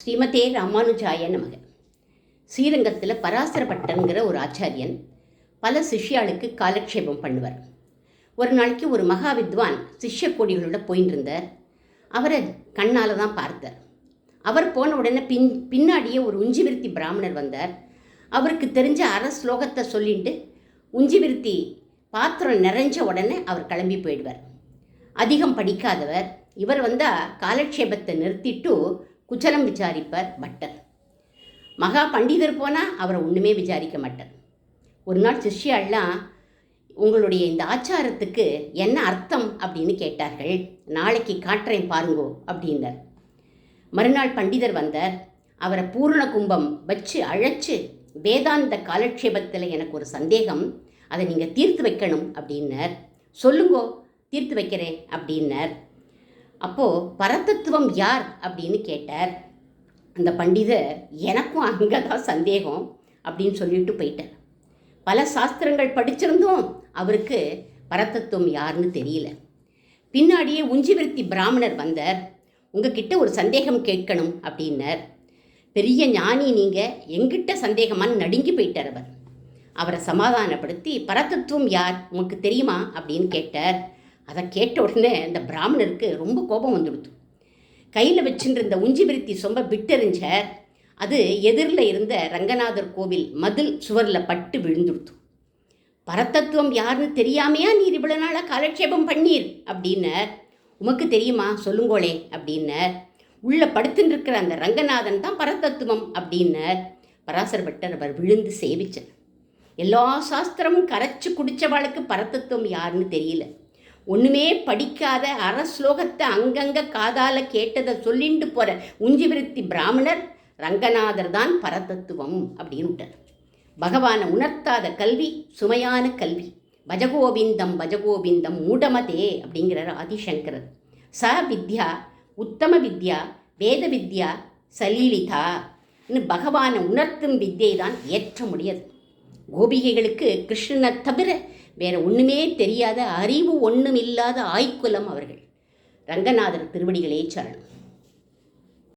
ஸ்ரீமதே ராமானுஜாய நமக. ஸ்ரீரங்கத்தில் பராசரப்பட்டங்கிற ஒரு ஆச்சாரியன் பல சிஷ்யாளுக்கு காலக்ஷேபம் பண்ணுவார். ஒரு நாளைக்கு ஒரு மகா வித்வான் சிஷ்ய கோடிகளோட போயின்னு இருந்தார். அவரை கண்ணால் தான் பார்த்தார். அவர் போன உடனே பின்னாடியே ஒரு உஞ்சிவிருத்தி பிராமணர் வந்தார். அவருக்கு தெரிஞ்ச அரை ஸ்லோகத்தை சொல்லிட்டு உஞ்சிவிருத்தி பாத்திரம் நிறைஞ்ச உடனே அவர் கிளம்பி போயிடுவார். அதிகம் படிக்காதவர். இவர் வந்தால் காலக்ஷேபத்தை நிறுத்திட்டு குச்சலம் விசாரிப்பார் பட்டர். மகா பண்டிதர் போனால் அவரை ஒன்றுமே விசாரிக்க மாட்டார். ஒரு நாள் சிஷ்யாலாம் உங்களுடைய இந்த ஆச்சாரத்துக்கு என்ன அர்த்தம் அப்படின்னு கேட்டார்கள். நாளைக்கு காட்டுறேன் பாருங்கோ அப்படின்னார். மறுநாள் பண்டிதர் வந்தார். அவரை பூர்ண கும்பம் வச்சு அழைச்சி வேதாந்த காலக்ஷேபத்தில் எனக்கு ஒரு சந்தேகம், அதை நீங்கள் தீர்த்து வைக்கணும் அப்படின்னார். சொல்லுங்கோ, தீர்த்து வைக்கிறேன் அப்படின்னார். அப்போது பரதத்துவம் யார் அப்படின்னு கேட்டார். அந்த பண்டிதர் எனக்கும் அங்கே தான் சந்தேகம் அப்படின்னு சொல்லிட்டு போயிட்டார். பல சாஸ்திரங்கள் படிச்சிருந்தும் அவருக்கு பரதத்துவம் யாருன்னு தெரியல. பின்னாடியே உஞ்சிவிருத்தி பிராமணர் வந்தார். உங்ககிட்ட ஒரு சந்தேகம் கேட்கணும் அப்படின்னார். பெரிய ஞானி நீங்கள், எங்கிட்ட சந்தேகமான்னு நடுங்கி போயிட்டார் அவர். அவரை சமாதானப்படுத்தி பரதத்துவம் யார் உங்களுக்கு தெரியுமா அப்படின்னு கேட்டார். அதை கேட்ட உடனே அந்த பிராமணருக்கு ரொம்ப கோபம் வந்துடுது. கையில் வச்சுட்டு இருந்த உஞ்சிவிருத்தி சொம்ப விட்டெறிஞ்சார். அது எதிரில் இருந்த ரங்கநாதர் கோவில் மதில் சுவரில் பட்டு விழுந்துடுத்து. பரதத்துவம் யாருன்னு தெரியாமையா நீர் இவ்வளோ நாளாக காலக்ஷேபம் பண்ணீர் அப்படின்னார். உமக்கு தெரியுமா சொல்லுங்கோளே அப்படின்னார். உள்ளே படுத்துட்டு இருக்கிற அந்த ரங்கநாதன் தான் பரதத்துவம் அப்படின்னார். பராசர பட்டர் அவர் விழுந்து சேவிச்சார். எல்லா சாஸ்திரமும் கரைச்சி குடித்தவாளுக்கு பரதத்துவம் யாருன்னு தெரியல. ஒன்றுமே படிக்காத அரை ஸ்லோகத்தை அங்கங்கே காதால் கேட்டதை சொல்லிட்டு போகிற உஞ்சிவிருத்தி பிராமணர் ரங்கநாதர் தான் பரதத்துவம் அப்படின்னு விட்டார். பகவானை உணர்த்தாத கல்வி சுமையான கல்வி. பஜகோவிந்தம் பஜகோவிந்தம் மூடமதே அப்படிங்கிறார் ஆதிசங்கரர். ச வித்யா உத்தம வித்யா வேத வித்யா சலீலிதா. இன்னும் பகவானை உணர்த்தும் வித்தியை தான் ஏற்ற முடியாது. கோபிகைகளுக்கு கிருஷ்ணனை தவிர வேறு ஒன்றுமே தெரியாத அறிவு ஒன்றும் இல்லாத ஆய்க்குலம் அவர்கள். ரங்கநாதர் திருவடிகளே சரணம்.